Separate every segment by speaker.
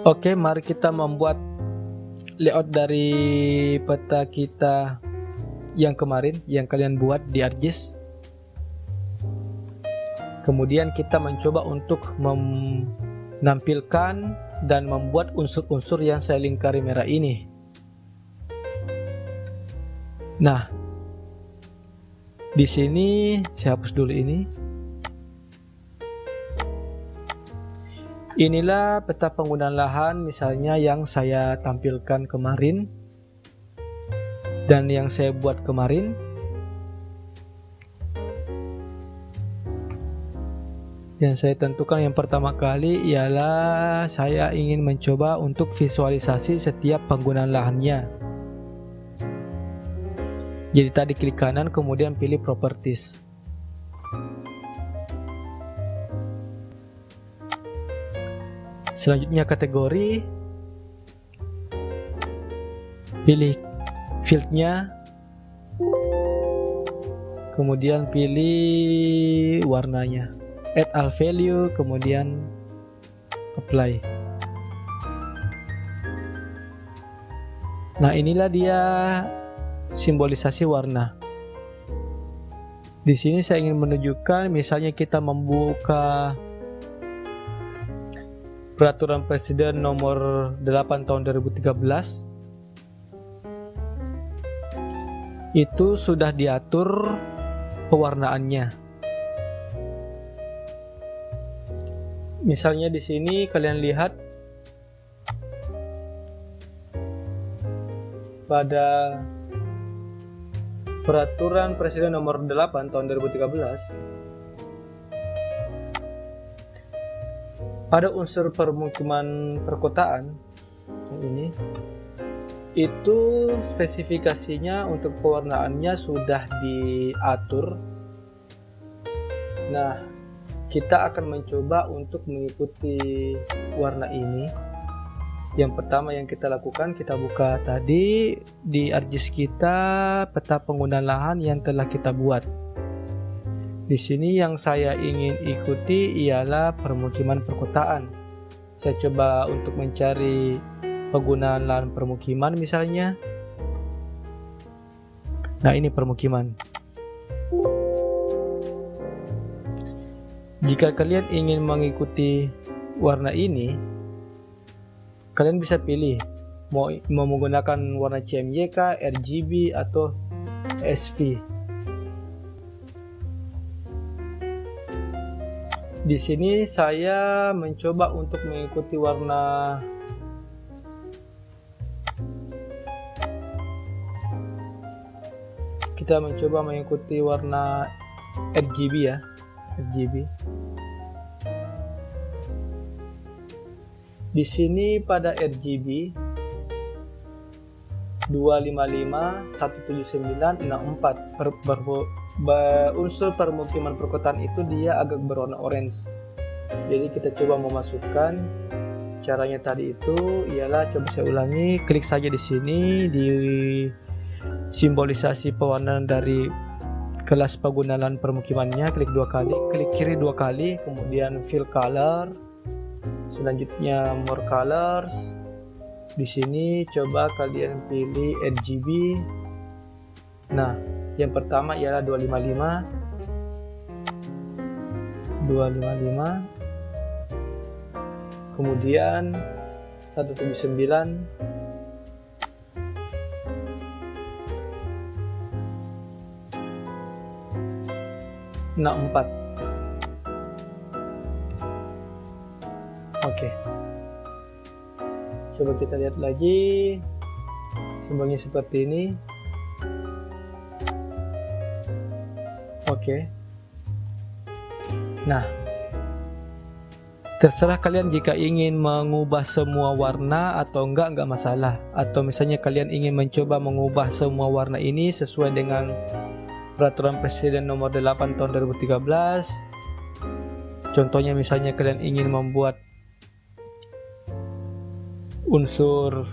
Speaker 1: Oke, mari kita membuat layout dari peta kita yang kemarin, yang kalian buat di ArcGIS. Kemudian kita mencoba untuk menampilkan dan membuat unsur-unsur yang saya lingkari merah ini. Nah, di sini saya hapus dulu ini. Inilah peta penggunaan lahan misalnya yang saya tampilkan kemarin dan yang saya buat kemarin. Yang saya tentukan yang pertama kali ialah saya ingin mencoba untuk visualisasi setiap penggunaan lahannya. Jadi tadi klik kanan kemudian pilih properties. Selanjutnya kategori, pilih fieldnya, kemudian pilih warnanya, add all value, kemudian apply. Nah, inilah dia simbolisasi warna. Di sini saya ingin menunjukkan misalnya kita membuka Peraturan Presiden nomor 8 tahun 2013, itu sudah diatur pewarnaannya. Misalnya di sini kalian lihat pada Peraturan Presiden nomor 8 tahun 2013 ada unsur permukiman perkotaan ini, itu spesifikasinya untuk pewarnaannya sudah diatur. Nah, kita akan mencoba untuk mengikuti warna ini. Yang pertama yang kita lakukan, kita buka tadi di ArcGIS kita peta penggunaan lahan yang telah kita buat. Di sini yang saya ingin ikuti ialah permukiman perkotaan. Saya coba untuk mencari penggunaan lahan permukiman misalnya. Nah, ini permukiman. Jika kalian ingin mengikuti warna ini, kalian bisa pilih mau menggunakan warna CMYK, RGB atau SV. Di sini saya mencoba untuk mengikuti warna warna RGB ya, RGB. Di sini pada RGB 255 179 64 unsur permukiman perkotaan itu dia agak berwarna orange. Jadi kita coba memasukkan. Caranya tadi itu ialah, coba saya ulangi, klik saja di sini di simbolisasi pewarnaan dari kelas penggunaan permukimannya, klik 2 kali, klik kiri 2 kali, kemudian fill color, selanjutnya more colors. Di sini coba kalian pilih RGB. Nah, yang pertama ialah 255, kemudian 179, nah 4. Oke, coba kita lihat lagi simbolnya seperti ini. Oke. Nah, terserah kalian jika ingin mengubah semua warna atau enggak masalah. Atau misalnya kalian ingin mencoba mengubah semua warna ini sesuai dengan Peraturan Presiden nomor 8 tahun 2013. Contohnya misalnya kalian ingin membuat unsur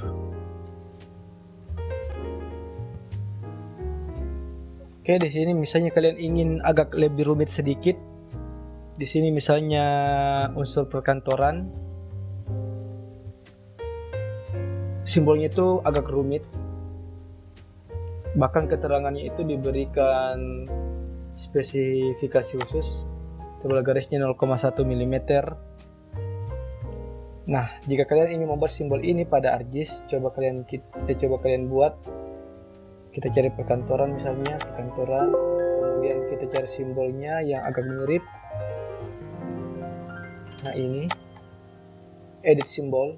Speaker 1: Oke, di sini misalnya kalian ingin agak lebih rumit sedikit. Di sini misalnya unsur perkantoran. simbolnya itu agak rumit, bahkan keterangannya itu diberikan spesifikasi khusus, tebal garisnya 0,1 mm. Nah, jika kalian ingin membuat simbol ini pada ArcGIS, coba kalian buat. Kita cari perkantoran, misalnya perkantoran, kemudian kita cari simbolnya yang agak mirip. Nah, ini edit simbol.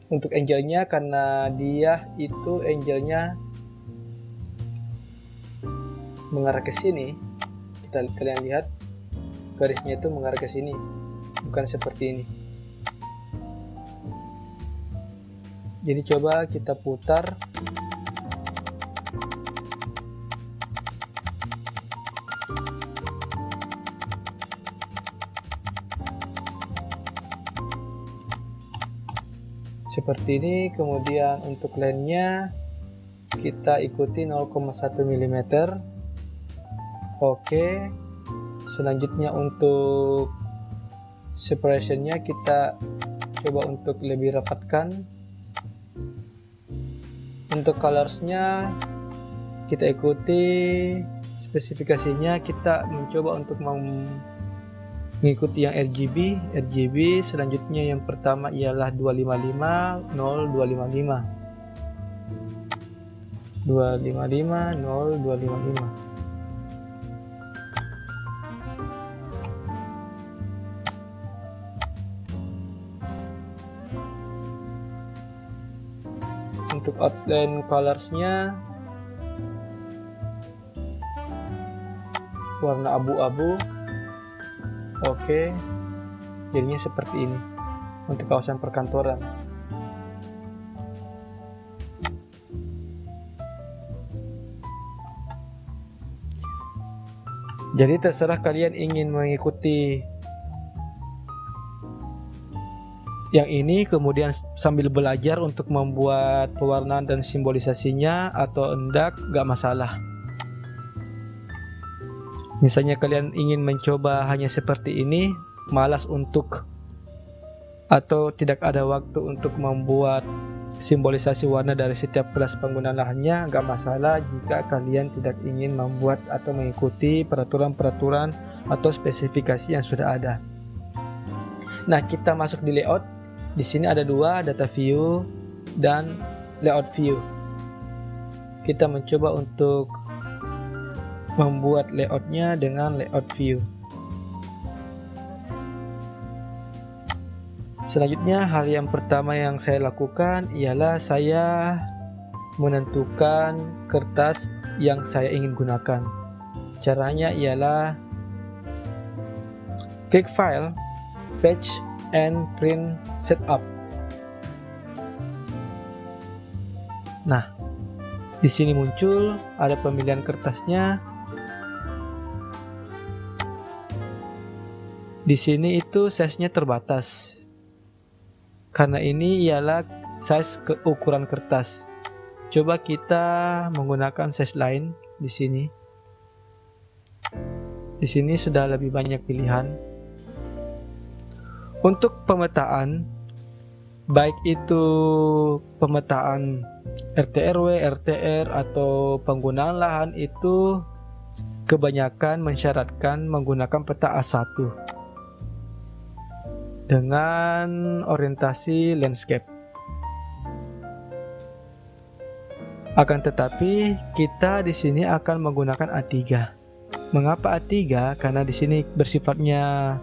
Speaker 1: Untuk angelnya, karena dia itu angelnya mengarah ke sini, kalian lihat garisnya itu mengarah ke sini, bukan seperti ini. Jadi coba kita putar. Seperti ini. Kemudian untuk line-nya kita ikuti 0,1 mm. Oke. Selanjutnya untuk separation-nya kita coba untuk lebih rapatkan. Untuk colors-nya kita ikuti spesifikasinya, kita mencoba untuk mengikuti yang RGB. Selanjutnya yang pertama ialah 255 0255 0255. Untuk outline colorsnya warna abu-abu. Oke, jadinya seperti ini untuk kawasan perkantoran. Jadi terserah kalian ingin mengikuti yang ini, kemudian sambil belajar untuk membuat pewarnaan dan simbolisasinya, atau enggak, gak masalah. Misalnya kalian ingin mencoba hanya seperti ini, malas untuk atau tidak ada waktu untuk membuat simbolisasi warna dari setiap kelas penggunaan lahannya, gak masalah jika kalian tidak ingin membuat atau mengikuti peraturan-peraturan atau spesifikasi yang sudah ada. Nah, kita masuk di layout. Di sini ada dua, data view dan layout view. Kita mencoba untuk membuat layoutnya dengan layout view. Selanjutnya, hal yang pertama yang saya lakukan ialah saya menentukan kertas yang saya ingin gunakan. Caranya ialah klik file, patch, and print setup. Nah, di sini muncul ada pemilihan kertasnya. Di sini itu size-nya terbatas. Karena ini ialah size ukuran kertas. Coba kita menggunakan size lain di sini. Di sini sudah lebih banyak pilihan. Untuk pemetaan, baik itu pemetaan RT/RW, RTR, atau penggunaan lahan, itu kebanyakan mensyaratkan menggunakan peta A1 dengan orientasi landscape. Akan tetapi kita di sini akan menggunakan A3. Mengapa A3? Karena di sini bersifatnya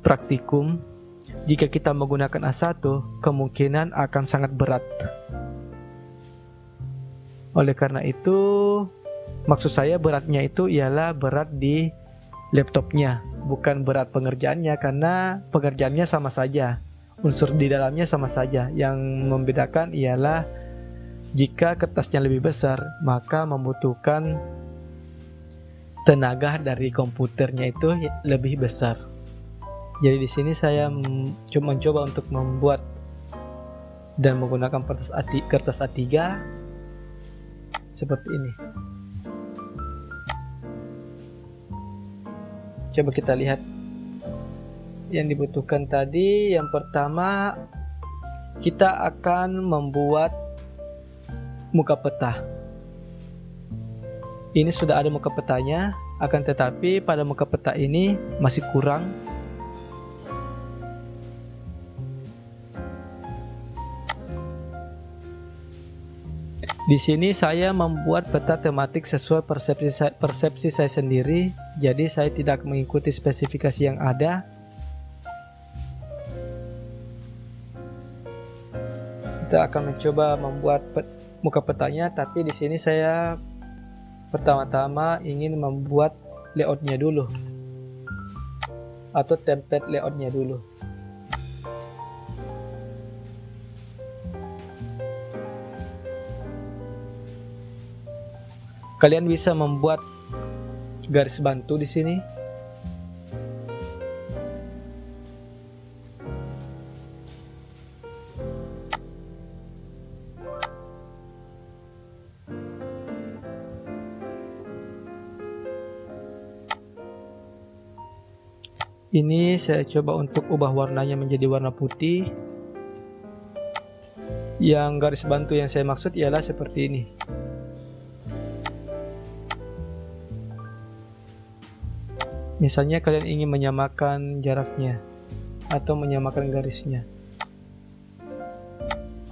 Speaker 1: praktikum. Jika kita menggunakan A1, kemungkinan akan sangat berat. Oleh karena itu, maksud saya beratnya itu ialah berat di laptopnya, bukan berat pengerjaannya, karena pengerjaannya sama saja, unsur di dalamnya sama saja. Yang membedakan ialah jika kertasnya lebih besar, maka membutuhkan tenaga dari komputernya itu lebih besar. Jadi di sini saya cuma mencoba untuk membuat dan menggunakan kertas A3 seperti ini. Coba kita lihat yang dibutuhkan tadi. Yang pertama kita akan membuat muka peta. Ini sudah ada muka petanya, akan tetapi pada muka peta ini masih kurang. Di sini saya membuat peta tematik sesuai persepsi saya sendiri, jadi saya tidak mengikuti spesifikasi yang ada. Kita akan mencoba membuat muka petanya, tapi di sini saya pertama-tama ingin membuat layoutnya dulu, atau template layoutnya dulu. Kalian bisa membuat garis bantu di sini. Ini saya coba untuk ubah warnanya menjadi warna putih. Yang garis bantu yang saya maksud ialah seperti ini. Misalnya kalian ingin menyamakan jaraknya atau menyamakan garisnya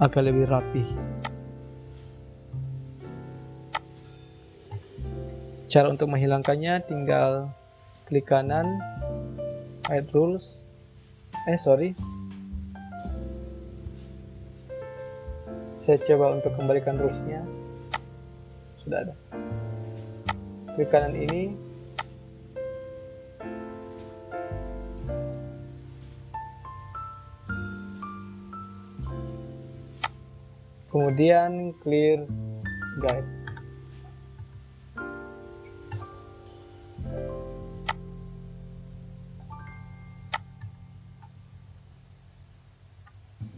Speaker 1: agar lebih rapi. Cara untuk menghilangkannya tinggal klik kanan, hide rules. Saya coba untuk kembalikan rulesnya. Sudah ada. Klik kanan ini. Kemudian clear guide.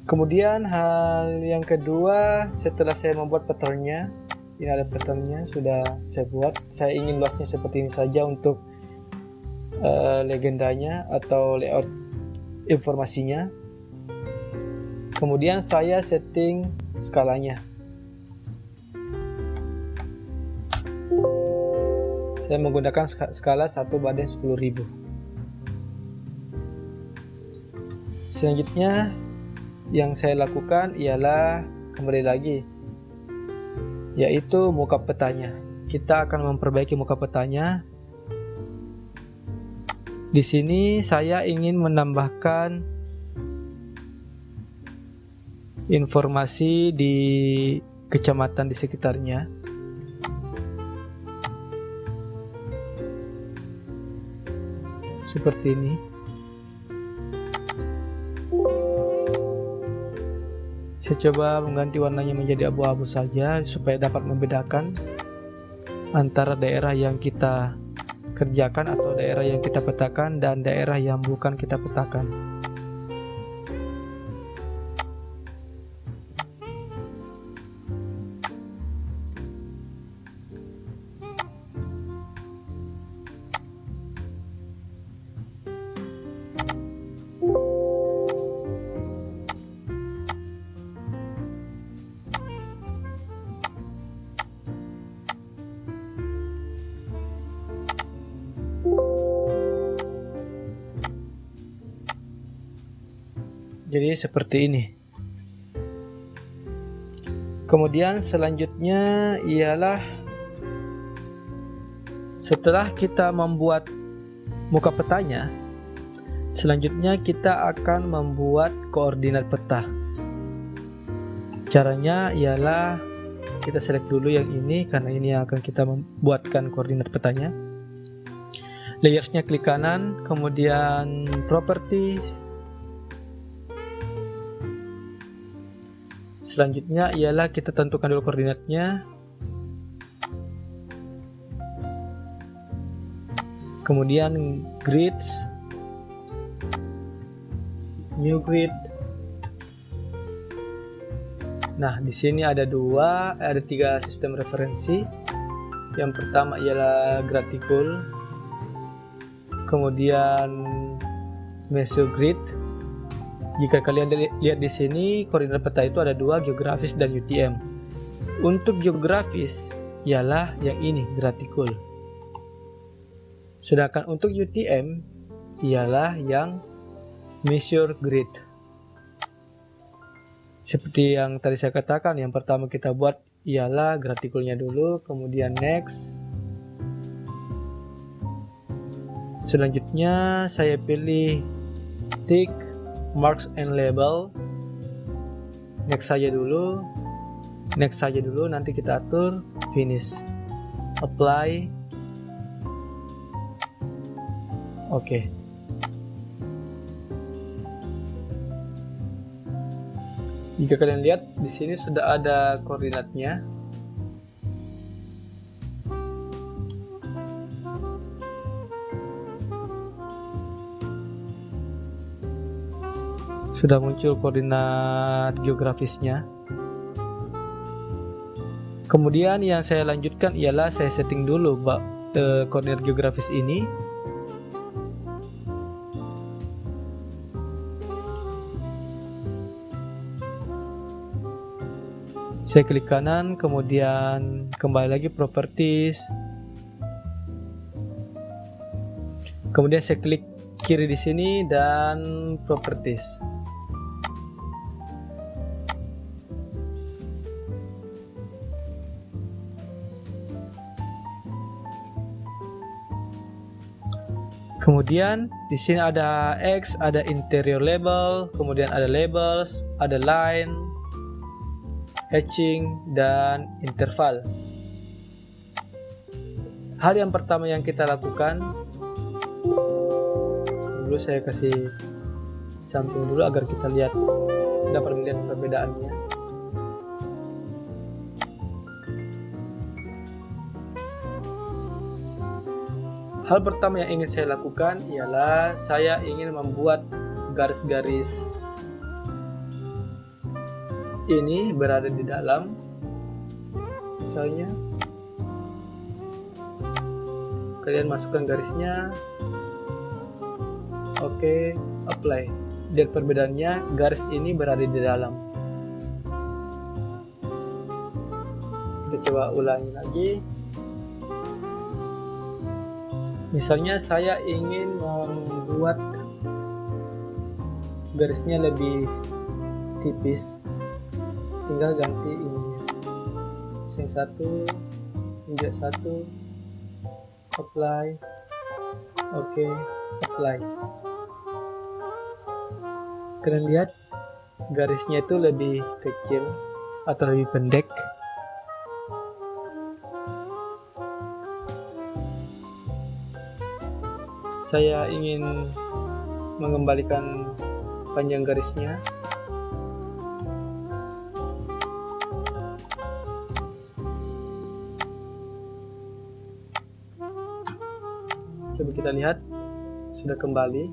Speaker 1: Kemudian hal yang kedua, setelah saya membuat patternnya, ini ada patternnya sudah saya buat. Saya ingin luasnya seperti ini saja untuk legendanya atau layout informasinya. Kemudian saya setting skalanya. Saya menggunakan skala 1:10.000. Selanjutnya yang saya lakukan ialah kembali lagi, yaitu muka petanya. Kita akan memperbaiki muka petanya. Di sini saya ingin menambahkan informasi di kecamatan di sekitarnya. Seperti ini. Saya coba mengganti warnanya menjadi abu-abu saja supaya dapat membedakan antara daerah yang kita kerjakan atau daerah yang kita petakan dan daerah yang bukan kita petakan. Jadi seperti ini. Kemudian selanjutnya ialah setelah kita membuat muka petanya, selanjutnya kita akan membuat koordinat peta. Caranya ialah kita select dulu yang ini karena ini yang akan kita membuatkan koordinat petanya. Layersnya klik kanan, kemudian property. Selanjutnya ialah kita tentukan dulu koordinatnya. Kemudian grids, new grid. Nah, di sini ada tiga sistem referensi. Yang pertama ialah graphical, kemudian meso grid, Jika kalian lihat di sini, koordinat peta itu ada dua, geografis dan UTM. Untuk geografis ialah yang ini, gratikul. Sedangkan untuk UTM ialah yang measure grid. Seperti yang tadi saya katakan, yang pertama kita buat ialah gratikulnya dulu, kemudian next. Selanjutnya saya pilih tick marks and label. Next saja dulu, nanti kita atur finish, apply. Oke. Jika kalian lihat di sini sudah ada koordinatnya. Sudah muncul koordinat geografisnya. Kemudian yang saya lanjutkan ialah saya setting dulu koordinat geografis ini. Saya klik kanan, kemudian kembali lagi properties. Kemudian saya klik kiri di sini dan properties. Kemudian di sini ada X, ada interior label, kemudian ada labels, ada line, hatching, dan interval. Hal yang pertama yang kita lakukan, dulu saya kasih samping dulu agar kita lihat, dapat melihat perbedaannya. Hal pertama yang ingin saya lakukan ialah saya ingin membuat garis-garis ini berada di dalam, misalnya kalian masukkan garisnya, oke, apply. Dan perbedaannya garis ini berada di dalam. Kita coba ulangi lagi. Misalnya saya ingin membuat garisnya lebih tipis, tinggal ganti ini, yang satu, injek satu, apply, oke, apply. Kalian lihat garisnya itu lebih kecil atau lebih pendek. Saya ingin mengembalikan panjang garisnya. Coba kita lihat, sudah kembali.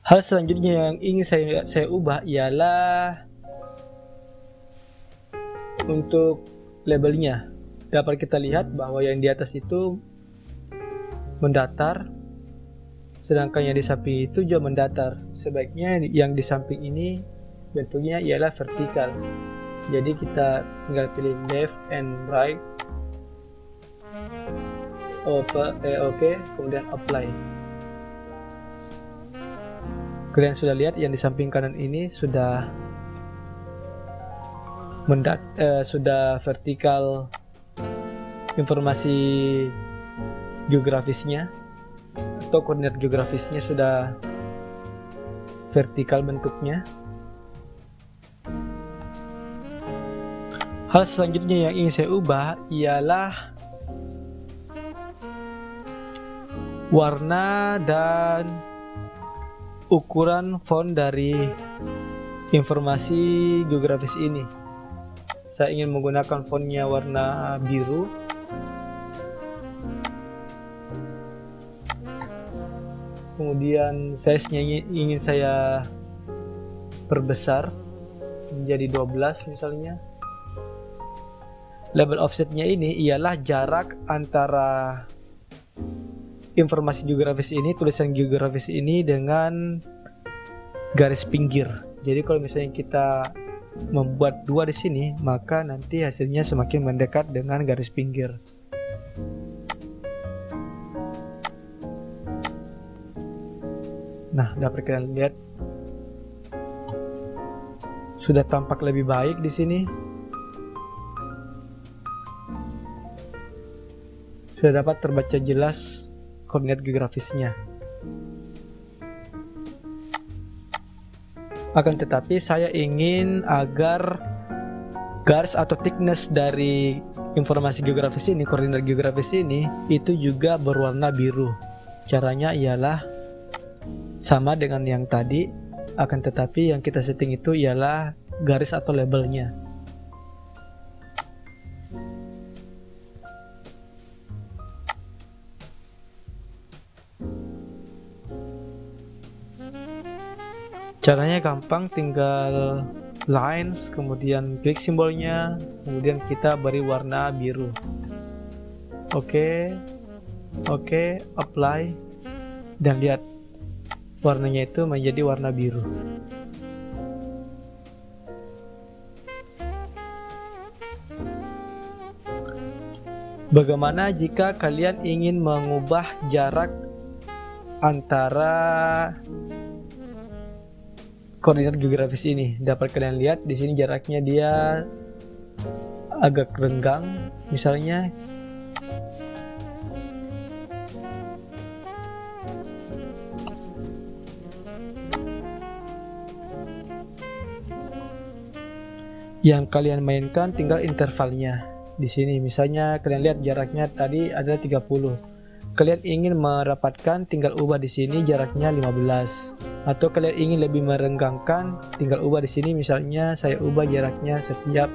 Speaker 1: Hal selanjutnya yang ingin saya ubah ialah untuk labelnya. Dapat kita lihat bahwa yang di atas itu mendatar, sedangkan yang di samping itu juga mendatar. Sebaiknya yang di samping ini bentuknya ialah vertikal. Jadi kita tinggal pilih left and right, oke, kemudian apply. Kalian sudah lihat yang di samping kanan ini sudah vertikal informasi geografisnya atau koordinat geografisnya sudah vertikal bentuknya. Hal selanjutnya yang ingin saya ubah ialah warna dan ukuran font dari informasi geografis ini. Saya ingin menggunakan fontnya warna biru. Kemudian size-nya ingin saya perbesar menjadi 12 misalnya. Label offsetnya ini ialah jarak antara informasi geografis ini, tulisan geografis ini dengan garis pinggir. Jadi kalau misalnya kita membuat dua di sini, maka nanti hasilnya semakin mendekat dengan garis pinggir. Nah, dapat kalian lihat sudah tampak lebih baik di sini. Sudah dapat terbaca jelas koordinat geografisnya. Akan tetapi saya ingin agar garis atau thickness dari informasi geografis ini, koordinat geografis ini, itu juga berwarna biru. Caranya ialah sama dengan yang tadi, akan tetapi yang kita setting itu ialah garis atau labelnya. Caranya gampang, tinggal lines, kemudian klik simbolnya, kemudian kita beri warna biru. Oke, apply, dan lihat warnanya itu menjadi warna biru. Bagaimana jika kalian ingin mengubah jarak antara koordinat geografis ini? Dapat kalian lihat di sini jaraknya dia agak renggang, misalnya. Yang kalian mainkan tinggal intervalnya. Di sini misalnya kalian lihat jaraknya tadi adalah 30. Kalian ingin merapatkan, tinggal ubah di sini jaraknya 15. Atau kalian ingin lebih merenggangkan, tinggal ubah di sini, misalnya saya ubah jaraknya setiap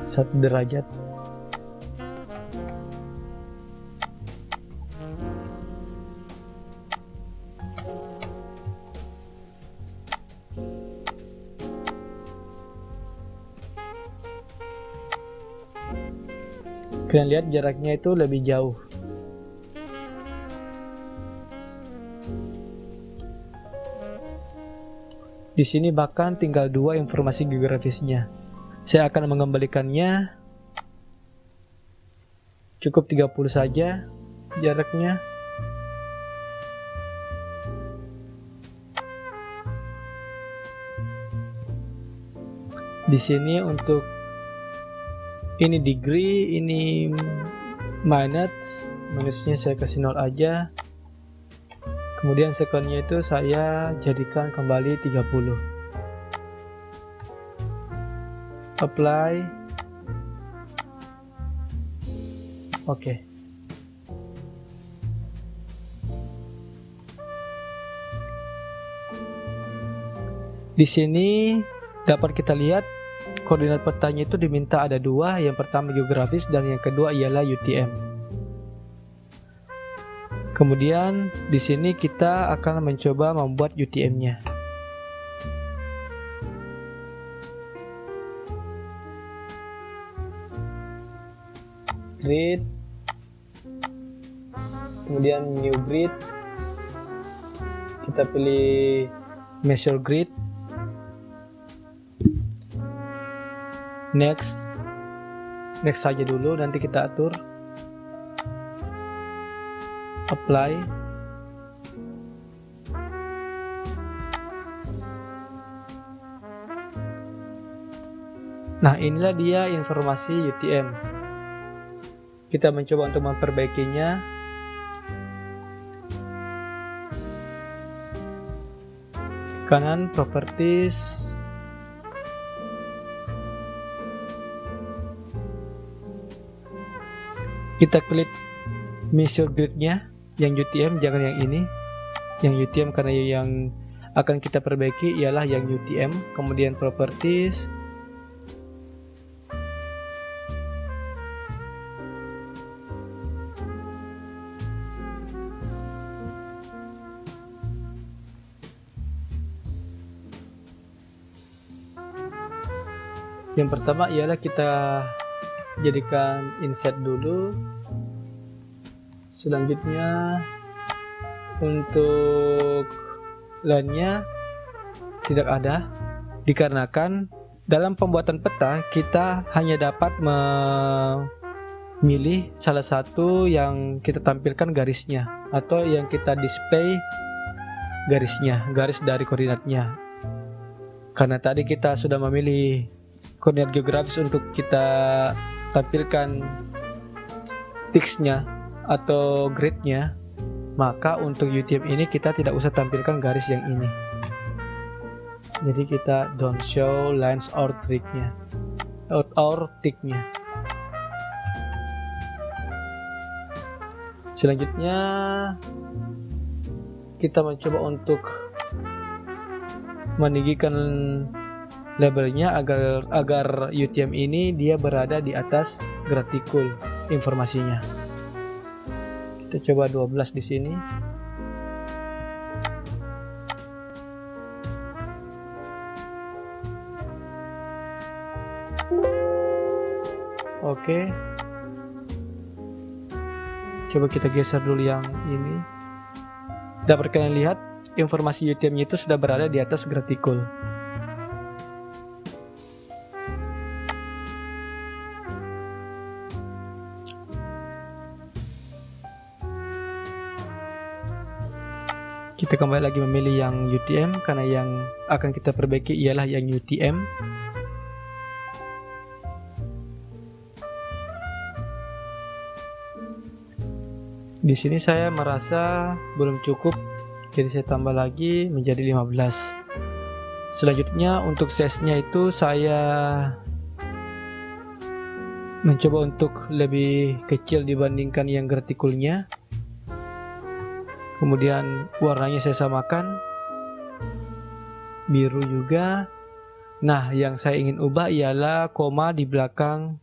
Speaker 1: 1 derajat. Kalian lihat jaraknya itu lebih jauh. Di sini bahkan tinggal 2 informasi geografisnya. Saya akan mengembalikannya. Cukup 30 saja jaraknya. Di sini untuk ini degree, ini minusnya saya kasih 0 aja. Kemudian secondnya itu saya jadikan kembali 30. Apply. Oke. Di sini dapat kita lihat koordinat petanya itu diminta ada 2, yang pertama geografis dan yang kedua ialah UTM. Kemudian di sini kita akan mencoba membuat UTM-nya. Grid, kemudian new grid, kita pilih measure grid. Next saja dulu, nanti kita atur. Apply. Nah, inilah dia informasi UTM. Kita mencoba untuk memperbaikinya. Kanan properties. Kita klik measure grid-nya yang UTM, jangan yang ini. Yang UTM karena yang akan kita perbaiki ialah yang UTM. Kemudian properties. Yang pertama ialah kita jadikan inset dulu Selanjutnya untuk lainnya tidak ada, dikarenakan dalam pembuatan peta kita hanya dapat memilih salah satu yang kita tampilkan garisnya atau yang kita display garisnya, garis dari koordinatnya. Karena tadi kita sudah memilih koordinat geografis untuk kita tampilkan text-nya atau grid-nya, maka untuk UTM ini kita tidak usah tampilkan garis yang ini. Jadi kita don't show lines or tick-nya. Selanjutnya kita mencoba untuk meninggikan labelnya agar UTM ini dia berada di atas gratikul informasinya. Kita coba 12 di sini. Oke. Coba kita geser dulu yang ini. Dapat kalian lihat informasi UTM-nya itu sudah berada di atas gratikul. Kita kembali lagi memilih yang UTM karena yang akan kita perbaiki ialah yang UTM. Di sini saya merasa belum cukup, jadi saya tambah lagi menjadi 15. Selanjutnya untuk size-nya itu saya mencoba untuk lebih kecil dibandingkan yang gratikulnya. Kemudian warnanya saya samakan biru juga. Nah, yang saya ingin ubah ialah koma di belakang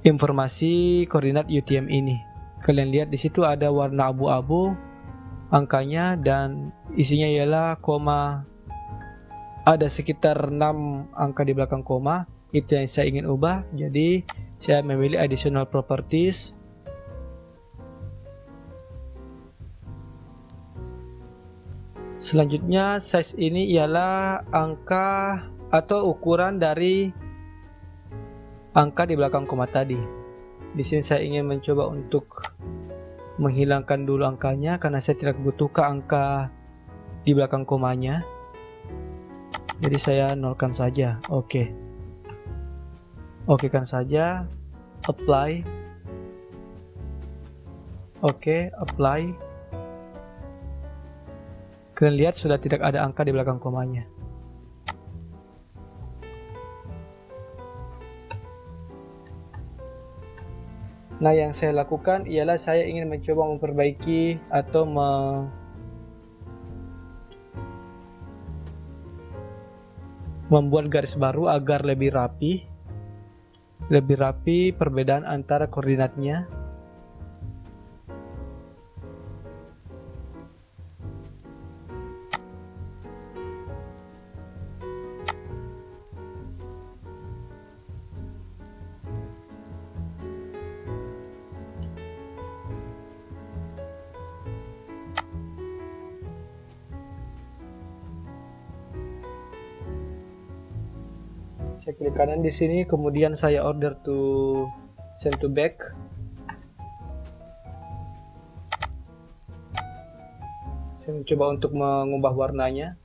Speaker 1: informasi koordinat UTM ini. Kalian lihat di situ ada warna abu-abu angkanya dan isinya ialah koma. Ada sekitar 6 angka di belakang koma. Itu yang saya ingin ubah. Jadi saya memilih additional properties. Selanjutnya size ini ialah angka atau ukuran dari angka di belakang koma tadi. Di sini saya ingin mencoba untuk menghilangkan dulu angkanya karena saya tidak butuhkan angka di belakang komanya. Jadi saya nolkan saja. Oke. Oke kan saja. Apply. Oke, apply. Kalian lihat sudah tidak ada angka di belakang komanya. Nah, yang saya lakukan ialah saya ingin mencoba memperbaiki atau membuat garis baru agar lebih rapi perbedaan antara koordinatnya. Saya klik kanan di sini, kemudian saya order to send to back. Saya mencoba untuk mengubah warnanya.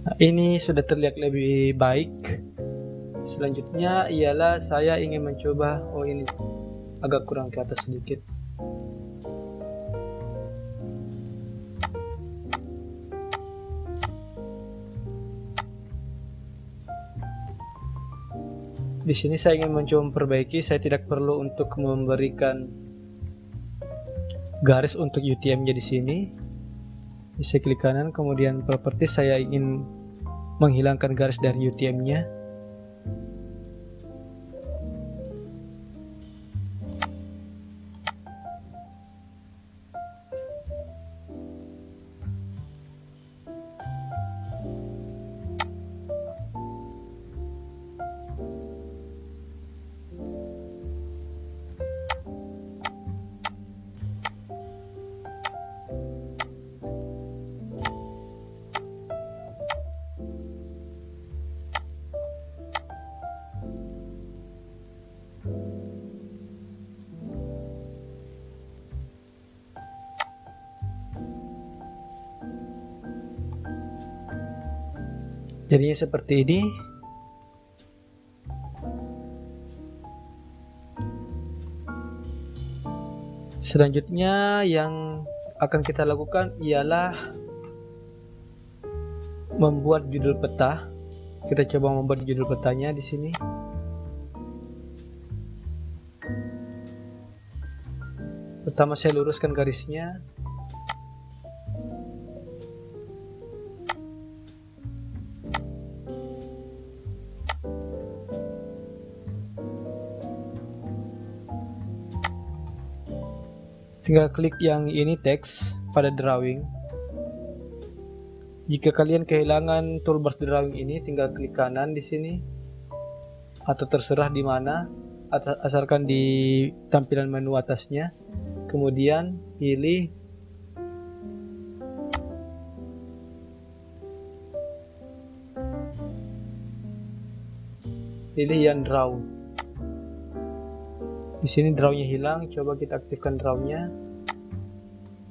Speaker 1: Nah, ini sudah terlihat lebih baik. Selanjutnya ialah saya ingin mencoba, ini agak kurang ke atas sedikit. Di sini saya ingin mencoba memperbaiki, saya tidak perlu untuk memberikan garis untuk UTM-nya di sini. Bisa klik kanan, kemudian properti, saya ingin menghilangkan garis dari UTM-nya. Jadinya seperti ini. Selanjutnya yang akan kita lakukan ialah membuat judul peta. Kita coba membuat judul petanya di sini. Pertama saya luruskan garisnya. Tinggal klik yang ini, teks pada drawing. Jika kalian kehilangan toolbar drawing ini, tinggal klik kanan di sini, atau terserah di mana, asalkan di tampilan menu atasnya. Kemudian pilih yang draw. Di sini drawnya hilang, coba kita aktifkan drawnya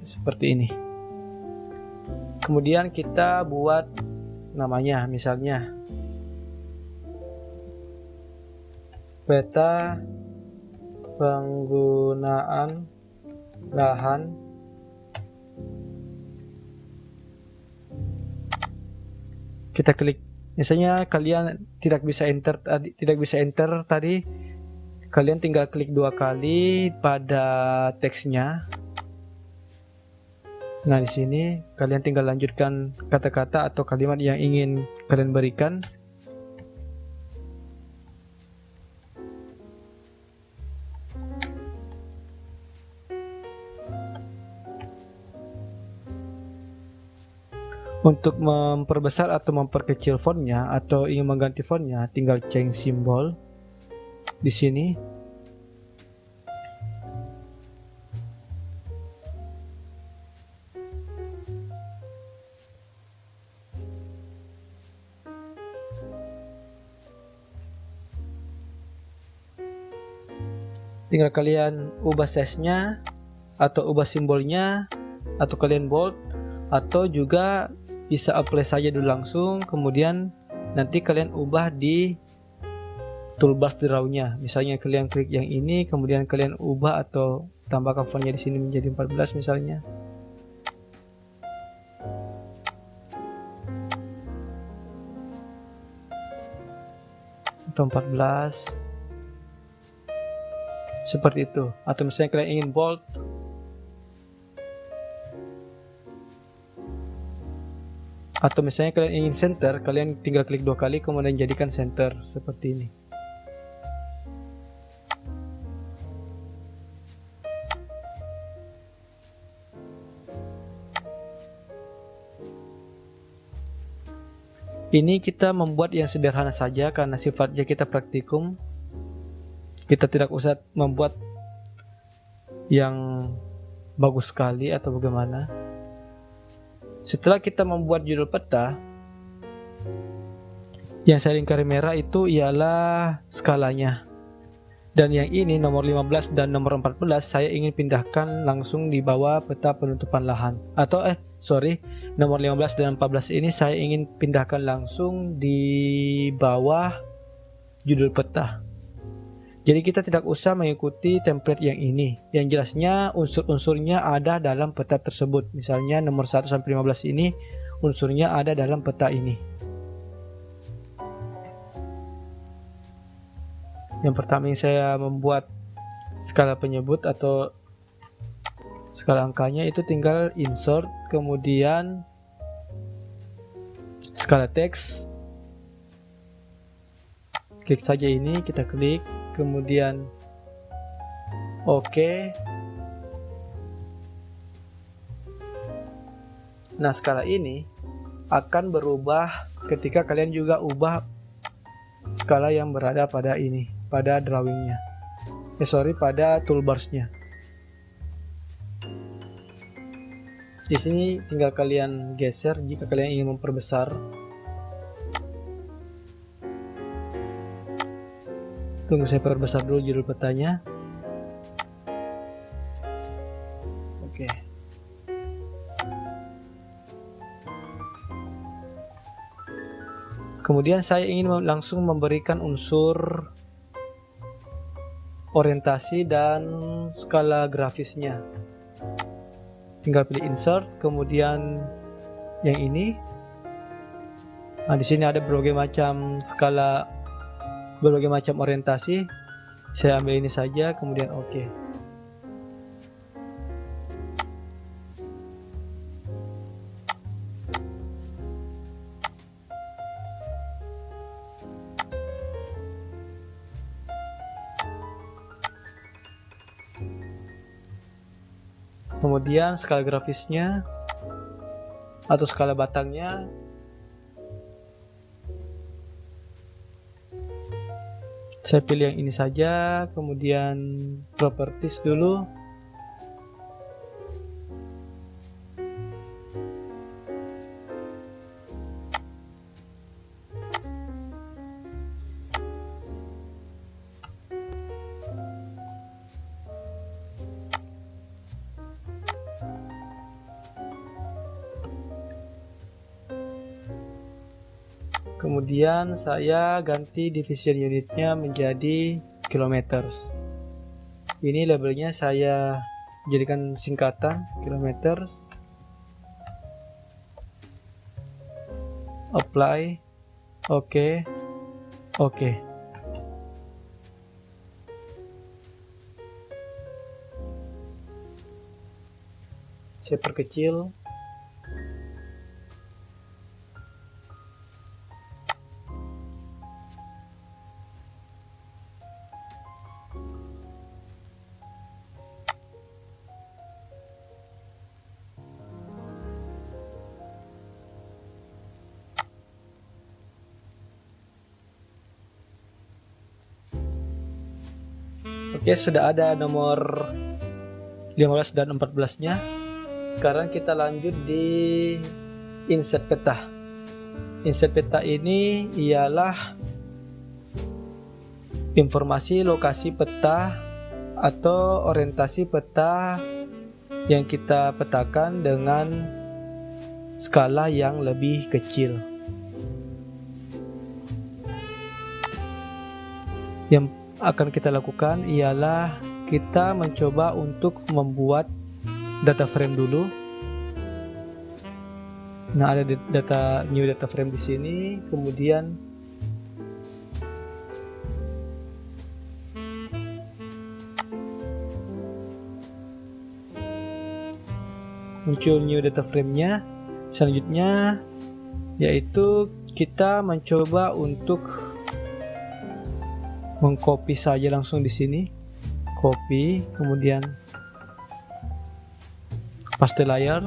Speaker 1: seperti ini. Kemudian kita buat namanya, misalnya peta penggunaan lahan kita klik. Misalnya kalian tidak bisa enter tadi, kalian tinggal klik 2 kali pada teksnya. Nah, di sini kalian tinggal lanjutkan kata-kata atau kalimat yang ingin kalian berikan. Untuk memperbesar atau memperkecil fontnya atau ingin mengganti fontnya, tinggal change symbol di sini. Tinggal kalian ubah size-nya atau ubah simbolnya, atau kalian bold, atau juga bisa apply saja dulu langsung, kemudian nanti kalian ubah di toolbar drawnya. Misalnya kalian klik yang ini, kemudian kalian ubah atau tambahkan fontnya di sini menjadi 14 misalnya. Atau 14 seperti itu. Atau misalnya kalian ingin bold, atau misalnya kalian ingin center, kalian tinggal klik 2 kali kemudian jadikan center seperti ini. Ini kita membuat yang sederhana saja karena sifatnya kita praktikum. Kita tidak usah membuat yang bagus sekali atau bagaimana. Setelah kita membuat judul peta, yang saya lingkari merah itu ialah skalanya. Dan yang ini nomor 15 dan nomor 14 saya ingin pindahkan langsung di bawah peta penutupan lahan. Atau nomor 15 dan 14 ini saya ingin pindahkan langsung di bawah judul peta. Jadi kita tidak usah mengikuti template yang ini. Yang jelasnya unsur-unsurnya ada dalam peta tersebut. Misalnya nomor 1 sampai 15 ini unsurnya ada dalam peta ini. Yang pertama yang saya membuat skala penyebut atau skala angkanya itu tinggal insert, kemudian skala teks. Klik saja ini, kita klik, kemudian OK. Nah, skala ini akan berubah ketika kalian juga ubah skala yang berada pada ini, pada drawingnya. Pada toolbarsnya. Di sini tinggal kalian geser jika kalian ingin memperbesar. Tunggu saya perbesar dulu judul petanya. Oke. Kemudian saya ingin langsung memberikan unsur orientasi dan skala grafisnya. Tinggal pilih insert, kemudian yang ini. Nah, di sini ada berbagai macam skala, berbagai macam orientasi. Saya ambil ini saja, kemudian OK. Kemudian skala grafisnya atau skala batangnya saya pilih yang ini saja, kemudian properties dulu. Kemudian saya ganti division unitnya menjadi kilometers. Ini labelnya saya jadikan singkatan kilometers. Apply. OK. OK. Saya perkecil. Oke, sudah ada nomor 15 dan 14-nya. Sekarang kita lanjut di insert peta. Insert peta ini ialah informasi lokasi peta atau orientasi peta yang kita petakan dengan skala yang lebih kecil. Yang akan kita lakukan ialah kita mencoba untuk membuat data frame dulu. Nah, ada new data frame di sini, kemudian muncul new data frame-nya. Selanjutnya yaitu kita mencoba untuk mengcopy saja langsung di sini, copy, kemudian paste layer.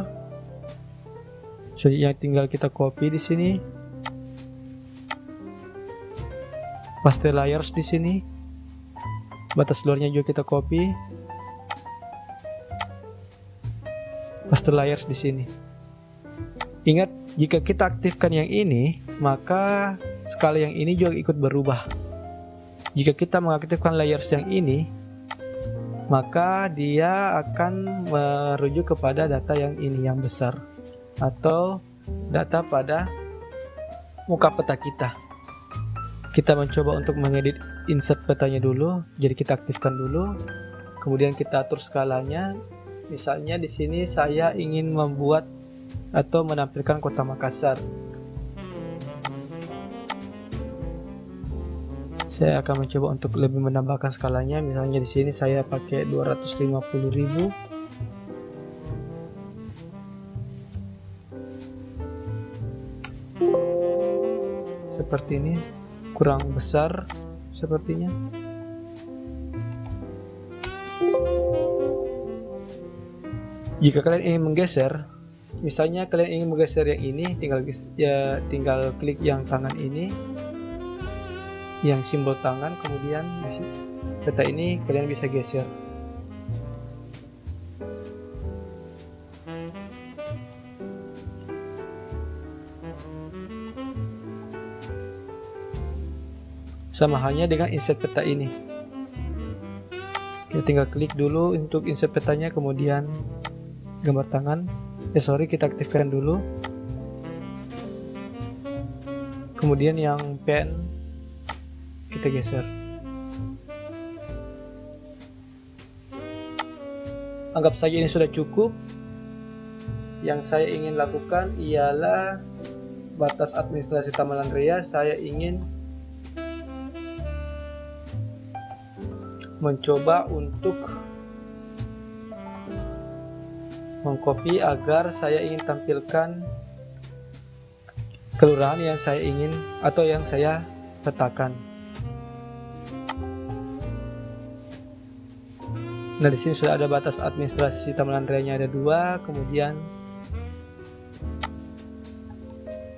Speaker 1: Selanjutnya tinggal kita copy di sini, paste layers di sini, batas luarnya juga kita copy, paste layers di sini. Ingat, jika kita aktifkan yang ini, maka skala yang ini juga ikut berubah. Jika kita mengaktifkan layers yang ini, maka dia akan merujuk kepada data yang ini, yang besar, atau data pada muka peta kita. Kita mencoba untuk mengedit insert petanya dulu, jadi kita aktifkan dulu, kemudian kita atur skalanya. Misalnya di sini saya ingin membuat atau menampilkan kota Makassar. Saya akan mencoba untuk lebih menambahkan skalanya. Misalnya di sini saya pakai 250.000. Seperti ini, kurang besar sepertinya. Jika kalian ingin menggeser, misalnya kalian ingin menggeser yang ini, tinggal klik yang tangan ini, yang simbol tangan, kemudian peta ini kalian bisa geser. Sama halnya dengan insert peta ini. Kita tinggal klik dulu untuk insert petanya, kemudian gambar tangan. Kita aktifkan dulu. Kemudian yang pen kita geser. Anggap saja ini sudah cukup. Yang saya ingin lakukan ialah batas administrasi Tamalan Raya. Saya ingin mencoba untuk mengcopy agar saya ingin tampilkan kelurahan yang saya ingin atau yang saya petakan. Nah, di sini sudah ada batas administrasi Tamalan Raya-nya ada 2, kemudian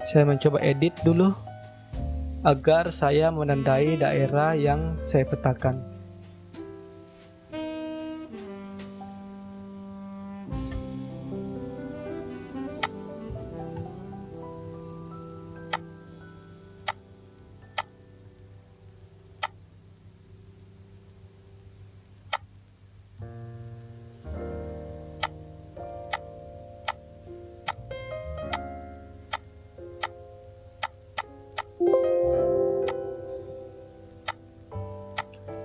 Speaker 1: saya mencoba edit dulu agar saya menandai daerah yang saya petakan.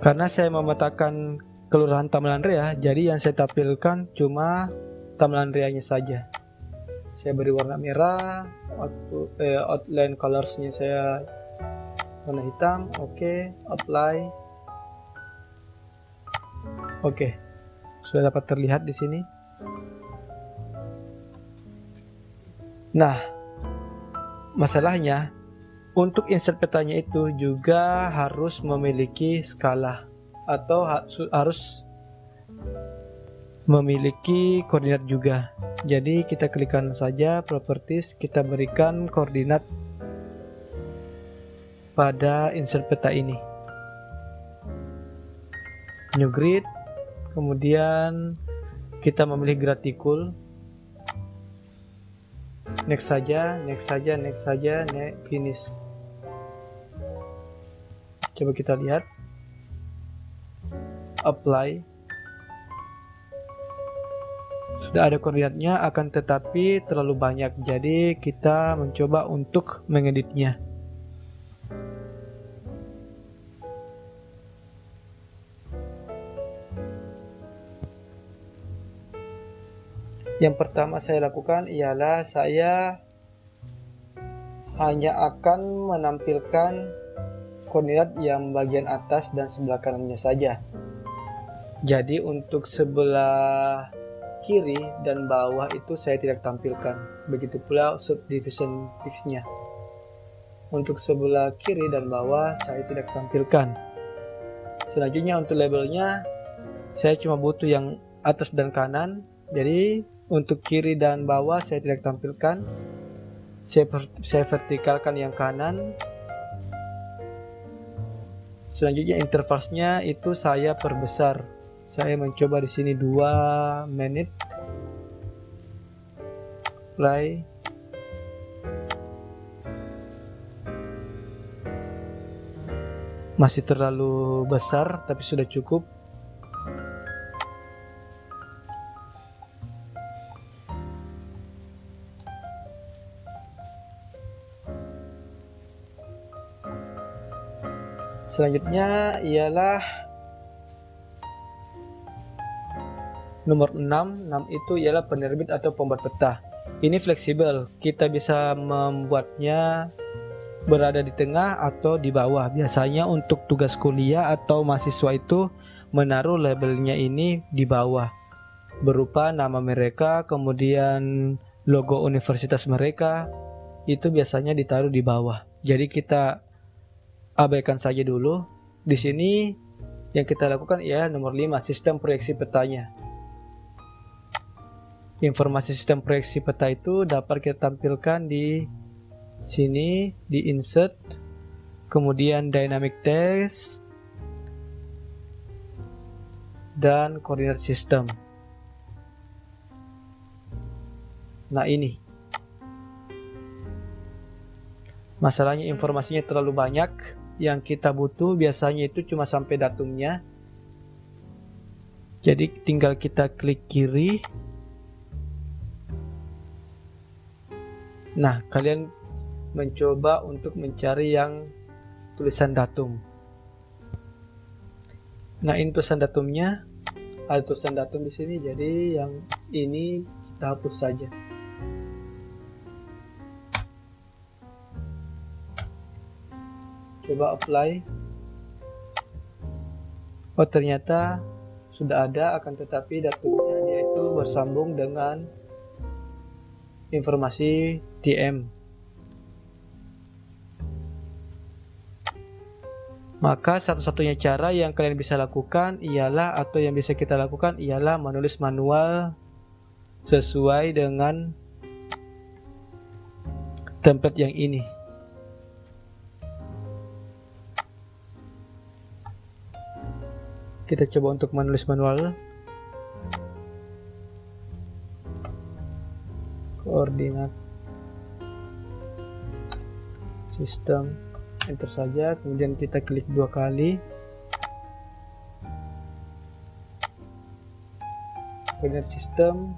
Speaker 1: Karena saya memetakan kelurahan Tamalan Raya, jadi yang saya tampilkan cuma Tamalan Raya-nya saja. Saya beri warna merah, outline colors-nya saya warna hitam. Oke, apply. Oke, sudah dapat terlihat di sini. Nah, masalahnya untuk insert petanya itu juga harus memiliki skala atau harus memiliki koordinat juga. Jadi kita klikkan saja properties, kita berikan koordinat pada insert peta ini. New grid, kemudian kita memilih graticule. Next saja, finish. Coba kita lihat, apply. Sudah ada koordinatnya, akan tetapi terlalu banyak, jadi kita mencoba untuk mengeditnya. Yang pertama saya lakukan ialah saya hanya akan menampilkan koordinat yang bagian atas dan sebelah kanannya saja. Jadi untuk sebelah kiri dan bawah itu saya tidak tampilkan. Begitu pula subdivision text-nya. Untuk sebelah kiri dan bawah saya tidak tampilkan. Selanjutnya untuk labelnya saya cuma butuh yang atas dan kanan. Jadi untuk kiri dan bawah saya tidak tampilkan. Saya vertikalkan yang kanan. Selanjutnya intervalsnya itu saya perbesar. Saya mencoba di sini 2 menit. Play. Masih terlalu besar, tapi sudah cukup. Selanjutnya ialah nomor 6. 6 itu ialah penerbit atau pembuat peta. Ini fleksibel, kita bisa membuatnya berada di tengah atau di bawah. Biasanya untuk tugas kuliah atau mahasiswa itu menaruh labelnya ini di bawah, berupa nama mereka, kemudian logo universitas mereka, itu biasanya ditaruh di bawah. Jadi kita abaikan saja dulu. Di sini yang kita lakukan ialah nomor 5, sistem proyeksi petanya. Informasi sistem proyeksi peta itu dapat kita tampilkan di sini, di insert, kemudian dynamic text dan coordinate system. Nah, ini masalahnya informasinya terlalu banyak. Yang kita butuh biasanya itu cuma sampai datumnya. Jadi tinggal kita klik kiri. Nah, kalian mencoba untuk mencari yang tulisan datum. Nah, ini tulisan datumnya. Ada tulisan datum di sini, jadi yang ini kita hapus saja. Coba apply. Oh, ternyata sudah ada, akan tetapi datumnya dia itu bersambung dengan informasi TM. Maka satu-satunya cara yang kalian bisa lakukan ialah, atau yang bisa kita lakukan ialah menulis manual sesuai dengan template yang ini. Kita coba untuk menulis manual. Koordinat sistem, enter saja, kemudian kita klik 2 kali. Koordinat sistem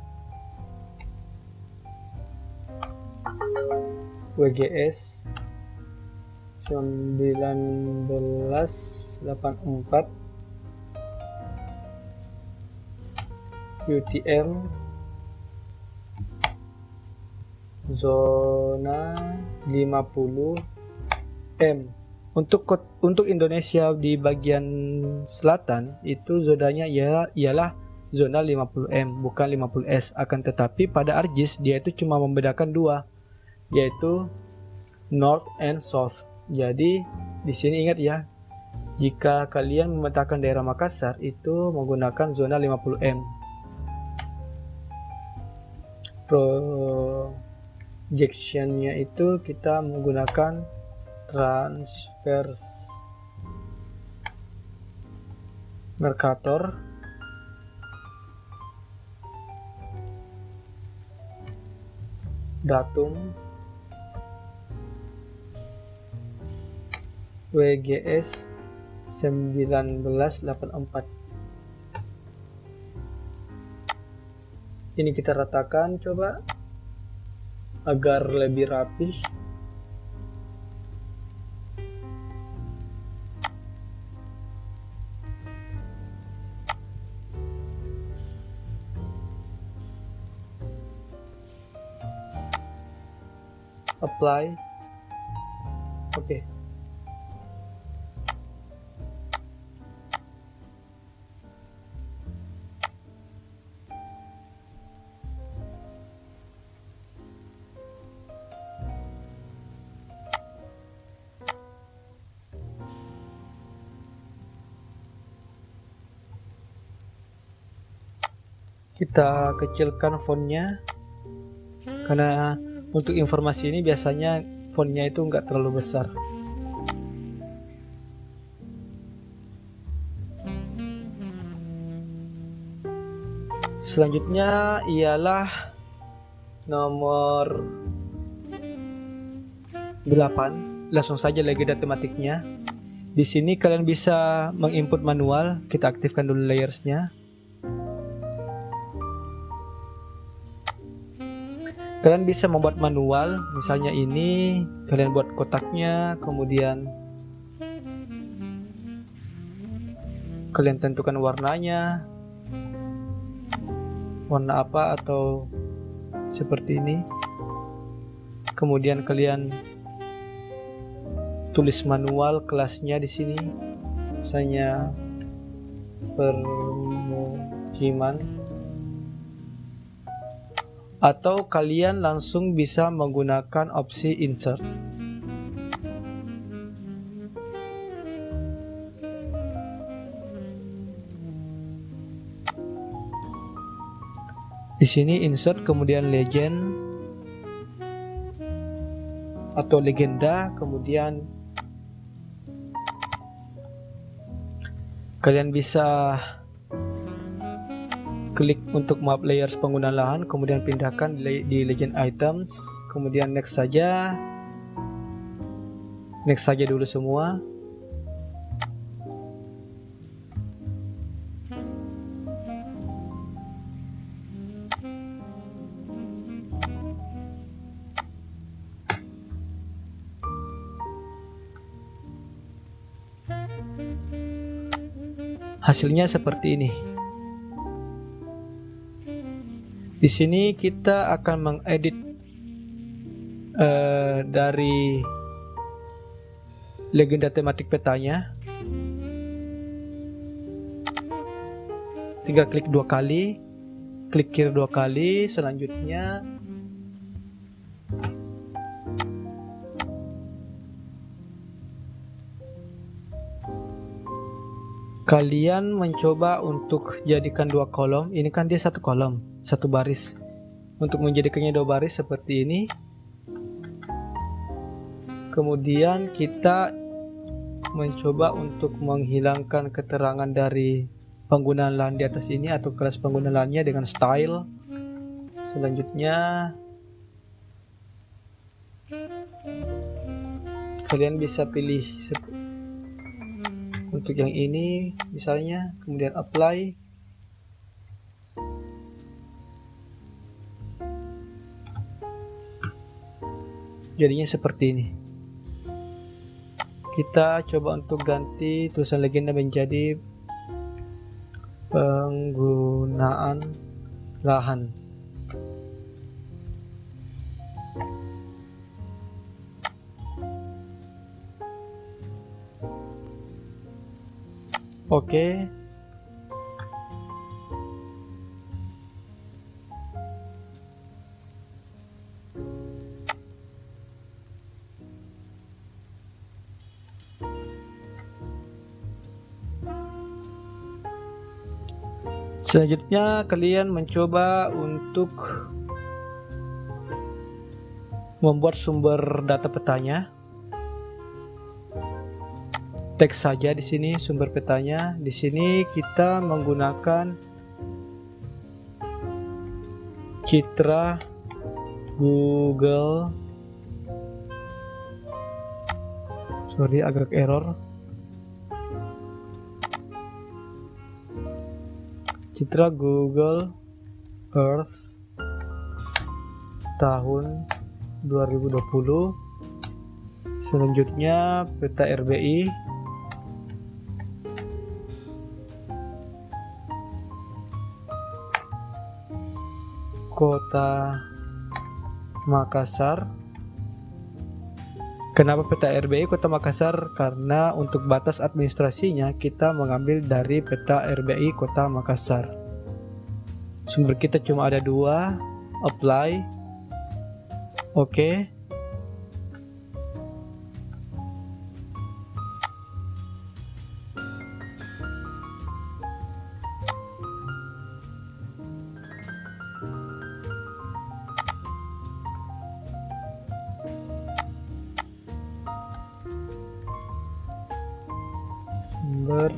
Speaker 1: WGS 1984 UTM zona 50 M. Untuk Indonesia di bagian selatan itu zonanya ialah zona 50 M, bukan 50 S. Akan tetapi pada ArcGIS dia itu cuma membedakan 2, yaitu North and South. Jadi di sini ingat ya, jika kalian memetakan daerah Makassar itu menggunakan zona 50 M. Projectionnya itu kita menggunakan transverse Mercator. Datum WGS 1984. Ini kita ratakan coba agar lebih rapih. Apply. Oke. Kita kecilkan fontnya, karena untuk informasi ini biasanya fontnya itu enggak terlalu besar. Selanjutnya ialah nomor 8. Langsung saja legenda tematiknya. Di sini kalian bisa menginput manual. Kita aktifkan dulu layersnya. Kalian bisa membuat manual, misalnya ini kalian buat kotaknya, kemudian kalian tentukan warnanya, warna apa atau seperti ini. Kemudian kalian tulis manual kelasnya di sini, misalnya permukiman, atau kalian langsung bisa menggunakan opsi insert. Di sini insert kemudian legend atau legenda, kemudian kalian bisa klik untuk map layers penggunaan lahan, kemudian pindahkan di legend items, kemudian next saja dulu semua. Hasilnya seperti ini. Di sini kita akan mengedit dari legenda tematik petanya. Tinggal klik 2 kali, klik kiri 2 kali, selanjutnya kalian mencoba untuk jadikan 2 kolom. Ini kan dia 1 kolom, 1 baris. Untuk menjadikannya 2 baris seperti ini. Kemudian kita mencoba untuk menghilangkan keterangan dari penggunaan lahan di atas ini atau kelas penggunaan lahannya dengan style. Selanjutnya kalian bisa pilih untuk yang ini misalnya, kemudian apply. Jadinya seperti ini. Kita coba untuk ganti tulisan legenda menjadi penggunaan lahan. Oke. Selanjutnya kalian mencoba untuk membuat sumber data petanya. Teks saja di sini sumber petanya. Di sini kita menggunakan Citra Google. Sorry, agak error. Citra Google Earth tahun 2020. Selanjutnya peta RBI. Kota Makassar. Kenapa peta RBI Kota Makassar? Karena untuk batas administrasinya kita mengambil dari peta RBI Kota Makassar. Sumber kita cuma ada 2. Apply. Oke. Sumber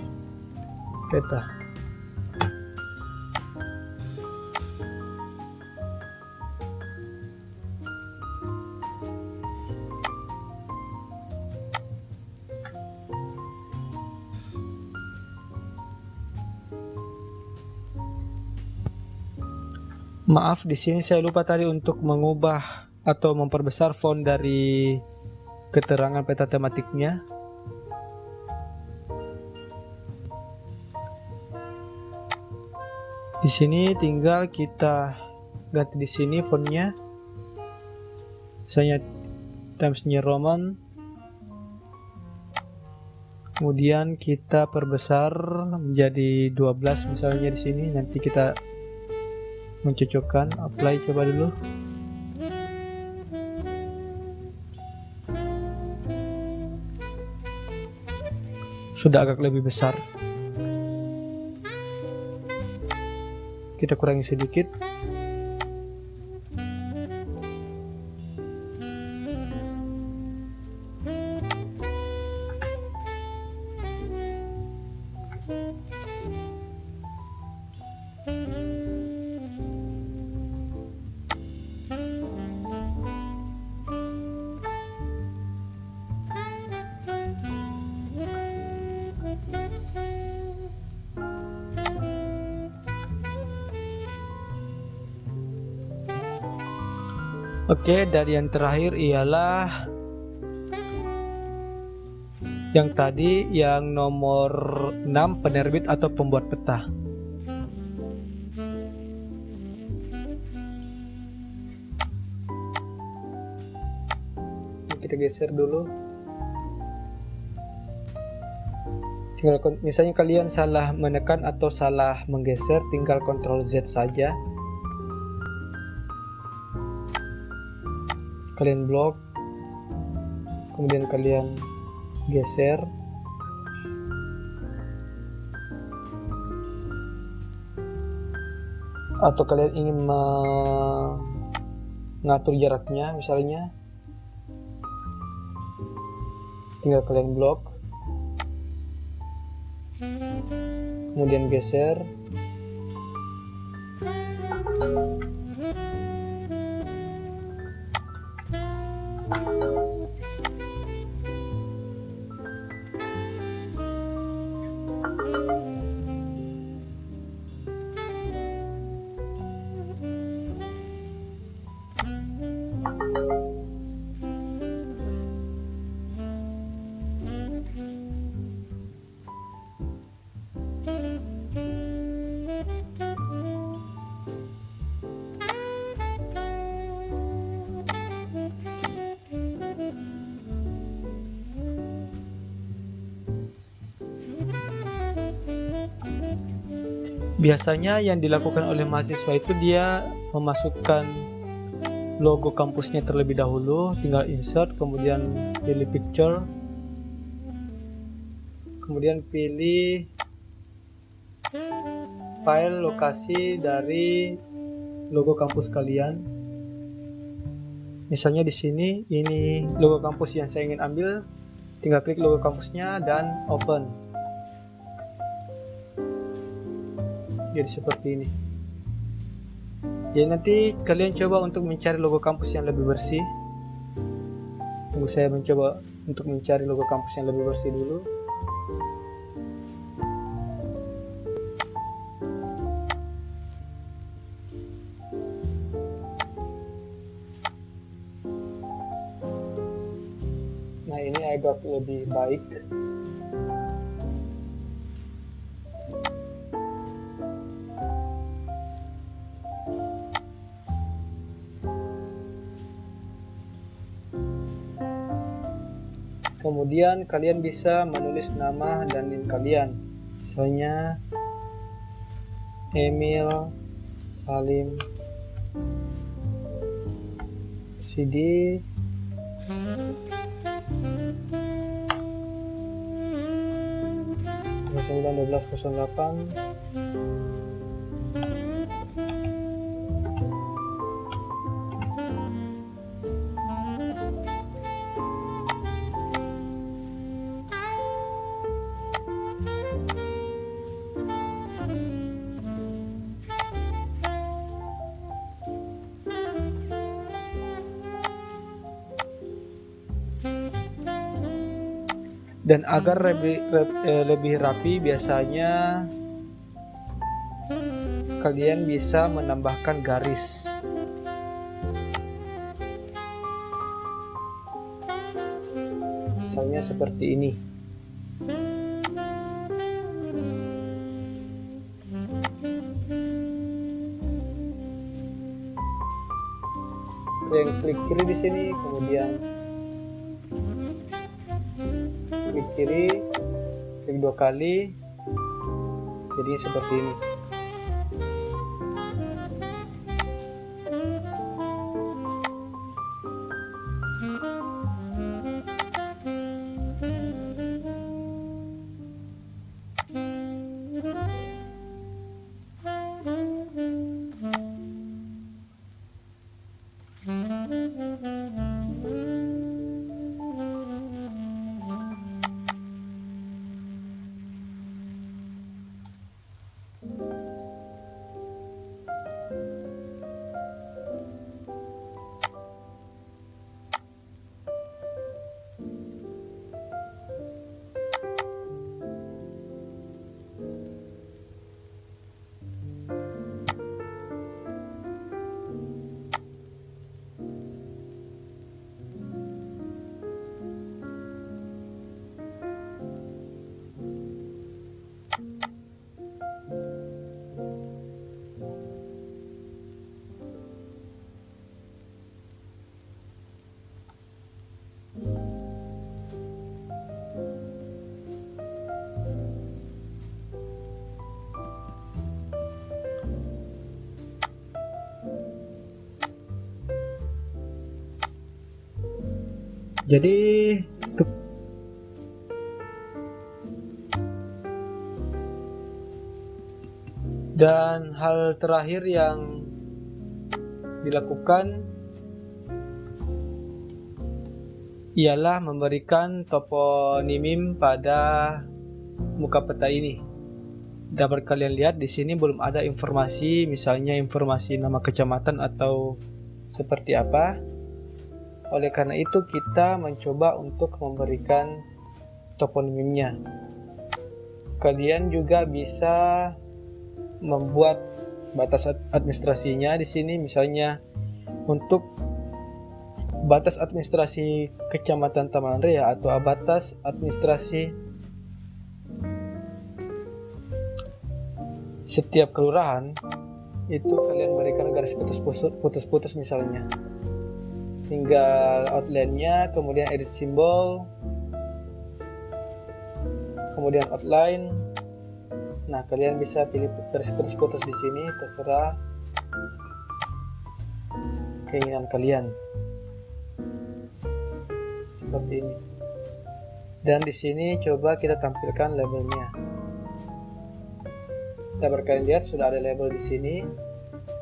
Speaker 1: peta. Maaf, di sini saya lupa tadi untuk mengubah atau memperbesar font dari keterangan peta tematiknya. Di sini tinggal kita ganti di sini fontnya, misalnya Times New Roman. Kemudian kita perbesar menjadi 12 misalnya di sini. Nanti kita mencocokkan, apply coba dulu. Sudah agak lebih besar. Kita kurangi sedikit. Oke, dari yang terakhir ialah yang tadi, yang nomor 6, penerbit atau pembuat peta. Kita geser dulu. Tinggal, misalnya kalian salah menekan atau salah menggeser, tinggal Ctrl Z saja. Kalian blok, kemudian kalian geser. Atau kalian ingin mengatur jaraknya, misalnya tinggal kalian blok, kemudian geser. Biasanya yang dilakukan oleh mahasiswa itu dia memasukkan logo kampusnya terlebih dahulu, tinggal insert, kemudian pilih picture, kemudian pilih file lokasi dari logo kampus kalian. Misalnya di sini ini logo kampus yang saya ingin ambil, tinggal klik logo kampusnya dan open. Jadi seperti ini. Jadi nanti kalian coba untuk mencari logo kampus yang lebih bersih. Tunggu saya mencoba untuk mencari logo kampus yang lebih bersih dulu. Nah, ini agak lebih baik. Kemudian kalian bisa menulis nama dan NIM kalian. Misalnya Emil Salim CD 091208. Dan agar lebih rapi, biasanya kalian bisa menambahkan garis. Misalnya seperti ini. Yang klik kiri di sini, kemudian klik kiri, klik 2 kali, jadi seperti ini. Jadi dan hal terakhir yang dilakukan ialah memberikan toponimim pada muka peta ini. Dapat kalian lihat di sini belum ada informasi, misalnya informasi nama kecamatan atau seperti apa. Oleh karena itu kita mencoba untuk memberikan toponimimnya. Kalian juga bisa membuat batas administrasinya di sini, misalnya untuk batas administrasi Kecamatan Taman Rea atau batas administrasi setiap kelurahan, itu kalian berikan garis putus-putus misalnya. Tinggal outline-nya, kemudian edit simbol, kemudian outline. Nah, kalian bisa pilih garis putus-putus di sini, terserah keinginan kalian. Seperti ini. Dan di sini coba kita tampilkan labelnya. Dapat kalian lihat sudah ada label di sini.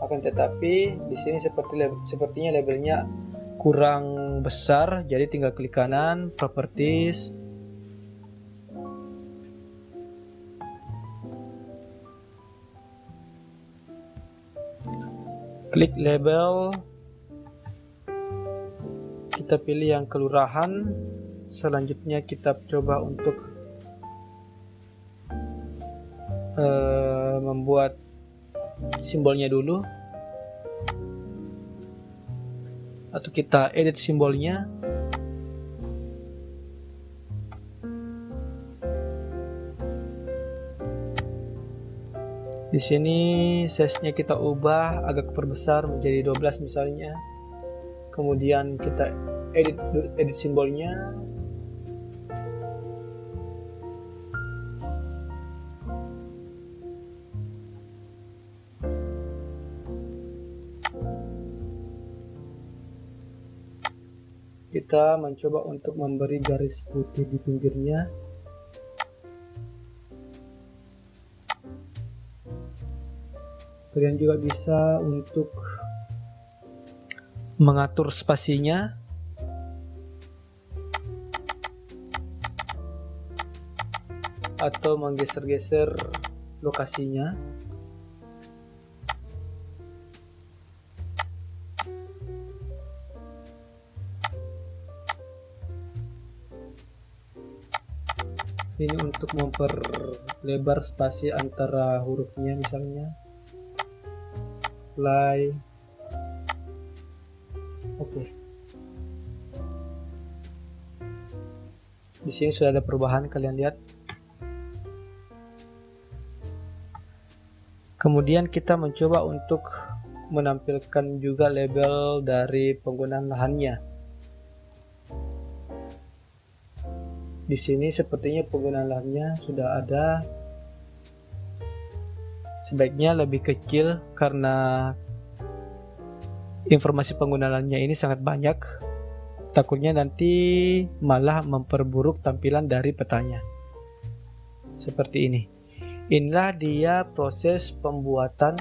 Speaker 1: Akan tetapi di sini sepertinya labelnya kurang besar, jadi tinggal klik kanan, properties, klik label, kita pilih yang kelurahan. Selanjutnya kita coba untuk membuat simbolnya dulu, atau kita edit simbolnya. Di sini size-nya kita ubah agak perbesar menjadi 12 misalnya. Kemudian kita edit simbolnya. Kita mencoba untuk memberi garis putih di pinggirnya. Kalian juga bisa untuk mengatur spasinya. Atau menggeser-geser lokasinya. Ini untuk memperlebar spasi antara hurufnya misalnya. apply. Oke. Di sini sudah ada perubahan, kalian lihat. Kemudian kita mencoba untuk menampilkan juga label dari penggunaan lahannya. Di sini sepertinya penggunaan lahannya sudah ada. Sebaiknya lebih kecil karena informasi penggunaannya ini sangat banyak. Takutnya nanti malah memperburuk tampilan dari petanya. Seperti ini. Inilah dia proses pembuatan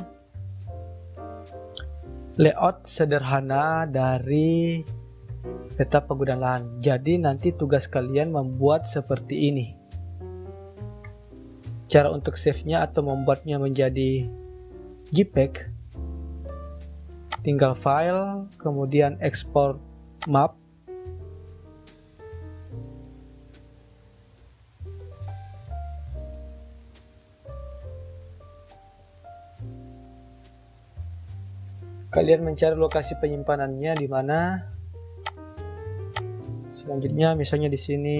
Speaker 1: layout sederhana dari peta penggunaan lahan. Jadi nanti tugas kalian membuat seperti ini. Cara untuk save-nya atau membuatnya menjadi JPEG, tinggal file, kemudian export map. Kalian mencari lokasi penyimpanannya di mana. Selanjutnya misalnya di sini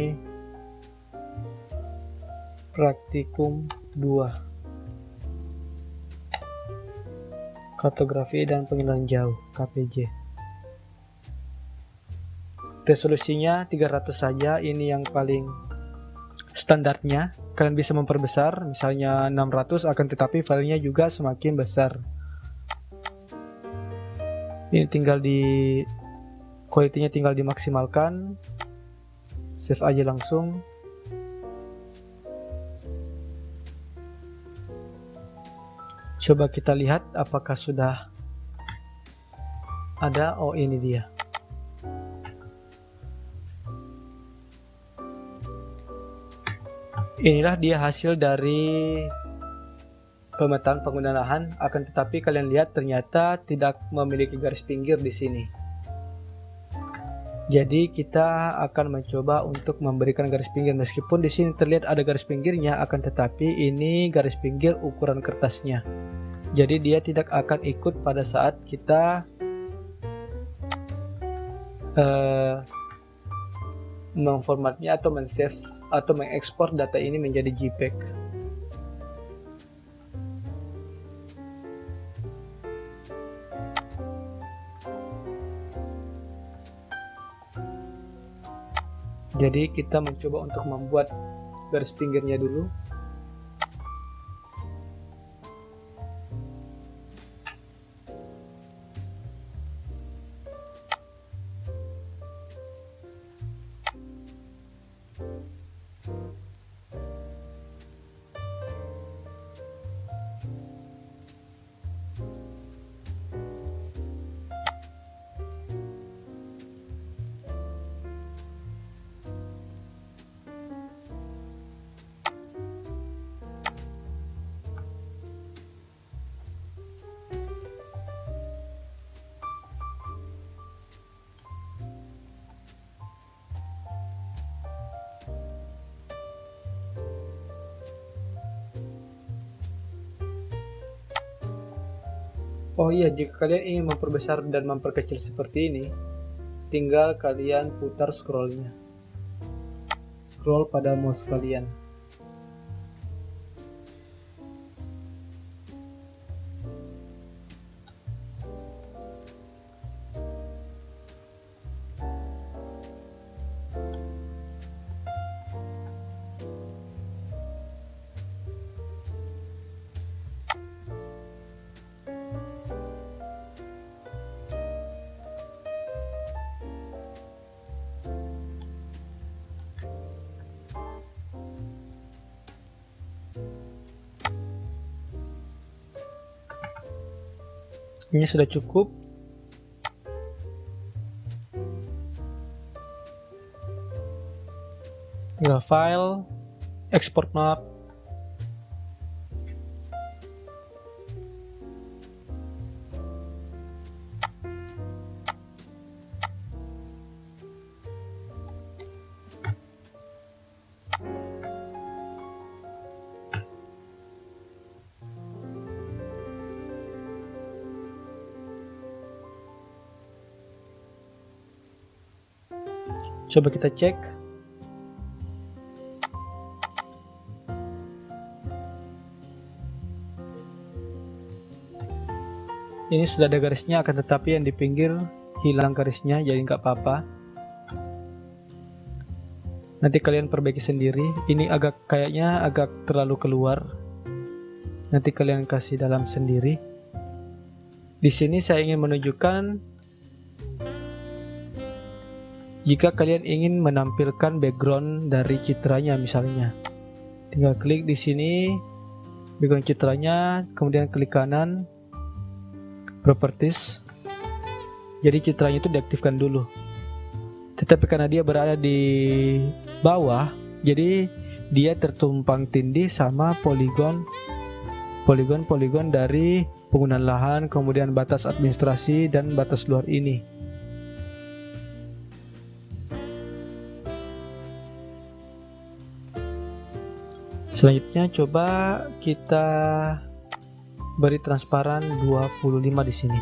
Speaker 1: praktikum 2. Kartografi dan pengenalan jauh (KPJ). Resolusinya 300 saja, ini yang paling standarnya. Kalian bisa memperbesar, misalnya 600 akan tetapi filenya juga semakin besar. Ini tinggal quality-nya tinggal dimaksimalkan. Save aja langsung. Coba kita lihat apakah sudah ada. Oh, ini dia. Inilah dia hasil dari pemetaan penggunaan lahan, akan tetapi kalian lihat ternyata tidak memiliki garis pinggir di sini. Jadi kita akan mencoba untuk memberikan garis pinggir, meskipun di sini terlihat ada garis pinggirnya, akan tetapi ini garis pinggir ukuran kertasnya. Jadi dia tidak akan ikut pada saat kita memformatnya atau men-save atau mengekspor data ini menjadi JPEG. Jadi kita mencoba untuk membuat garis pinggirnya dulu. Oh iya, jika kalian ingin memperbesar dan memperkecil seperti ini, tinggal kalian putar scrollnya. Scroll pada mouse kalian. Ini sudah cukup. Tinggal file, export map. Coba kita cek. Ini sudah ada garisnya, akan tetapi yang di pinggir hilang garisnya, jadi nggak apa-apa. Nanti kalian perbaiki sendiri. Ini kayaknya agak terlalu keluar. Nanti kalian kasih dalam sendiri. Di sini saya ingin menunjukkan jika kalian ingin menampilkan background dari citranya misalnya. Tinggal klik di sini background citranya, kemudian klik kanan properties. Jadi citranya itu diaktifkan dulu. Tetapi karena dia berada di bawah, jadi dia tertumpang tindih sama poligon dari penggunaan lahan, kemudian batas administrasi dan batas luar ini. Selanjutnya coba kita beri transparan 25 di sini.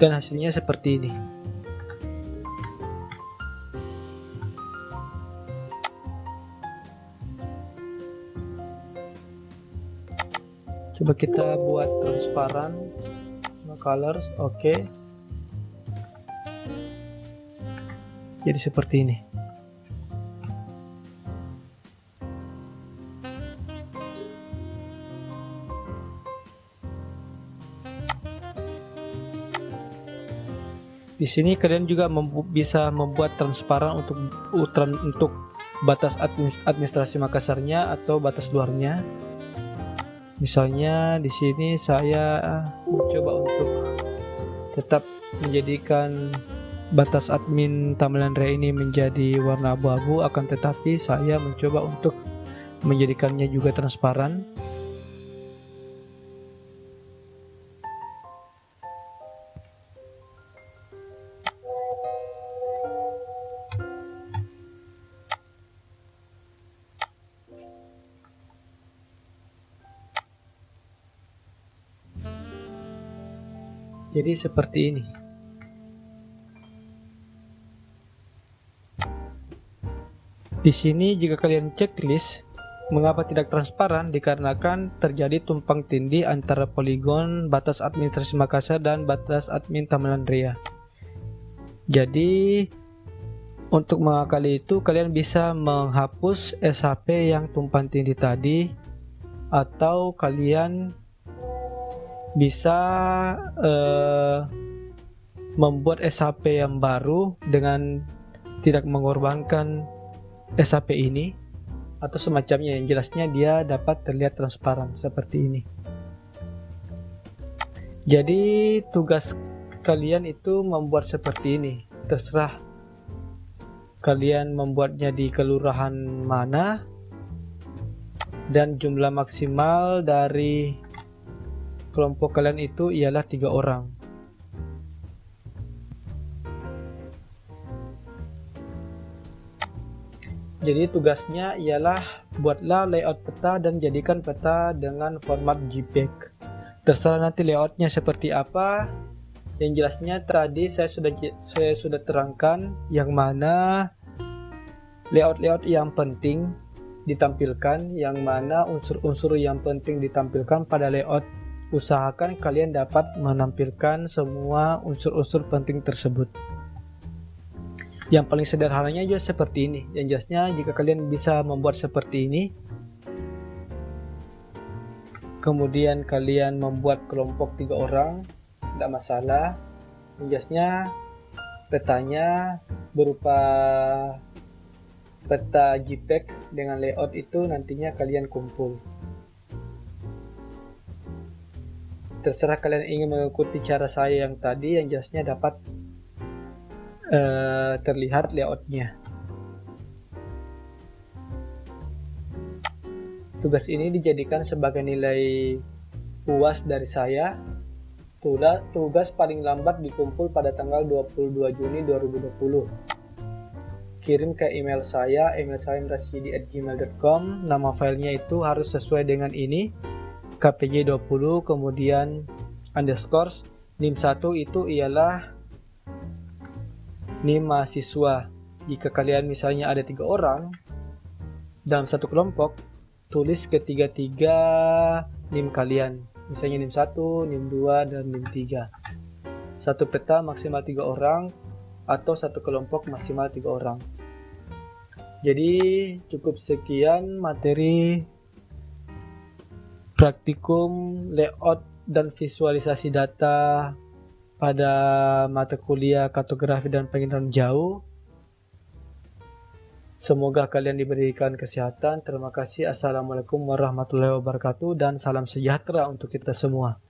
Speaker 1: Dan hasilnya seperti ini. Coba kita buat transparan, colors, oke. Jadi seperti ini. Di sini kalian juga bisa membuat transparan untuk batas administrasi Makassarnya atau batas luarnya. Misalnya di sini saya mencoba untuk tetap menjadikan batas admin Tamalan Rea ini menjadi warna abu-abu, akan tetapi saya mencoba untuk menjadikannya juga transparan. Jadi seperti ini. Di sini jika kalian checklist, mengapa tidak transparan? Dikarenakan terjadi tumpang tindih antara poligon batas administrasi Makassar dan batas admin Tamalan Rea. Jadi untuk mengakali itu kalian bisa menghapus SHP yang tumpang tindih tadi, atau kalian bisa membuat SHP yang baru dengan tidak mengorbankan SHP ini atau semacamnya, yang jelasnya dia dapat terlihat transparan seperti ini. Jadi tugas kalian itu membuat seperti ini, terserah kalian membuatnya di kelurahan mana, dan jumlah maksimal dari kelompok kalian itu ialah 3 orang. Jadi tugasnya ialah buatlah layout peta dan jadikan peta dengan format JPEG. Terserah nanti layoutnya seperti apa. Yang jelasnya tadi saya sudah terangkan yang mana layout yang penting ditampilkan, yang mana unsur-unsur yang penting ditampilkan pada layout. Usahakan kalian dapat menampilkan semua unsur-unsur penting tersebut. Yang paling sederhananya juga seperti ini. Yang jelasnya jika kalian bisa membuat seperti ini, kemudian kalian membuat kelompok 3 orang, tidak masalah. Yang jelasnya petanya berupa peta JPEG dengan layout itu nantinya kalian kumpul. Terserah kalian ingin mengikuti cara saya yang tadi, yang jelasnya dapat terlihat layoutnya. Tugas ini dijadikan sebagai nilai UAS dari saya. Tugas paling lambat dikumpul pada tanggal 22 Juni 2020. Kirim ke email saya emailsalimrasyidi@gmail.com. Nama filenya itu harus sesuai dengan ini, kpj20 kemudian underscore NIM 1 itu ialah NIM mahasiswa. Jika kalian misalnya ada 3 orang dalam satu kelompok, tulis ketiga-tiga NIM kalian, misalnya NIM 1, NIM 2, dan NIM 3. Satu peta maksimal 3 orang atau satu kelompok maksimal 3 orang. Jadi cukup sekian materi praktikum layout dan visualisasi data pada mata kuliah kartografi dan penginderaan jauh. Semoga kalian diberikan kesehatan. Terima kasih. Assalamualaikum warahmatullahi wabarakatuh dan salam sejahtera untuk kita semua.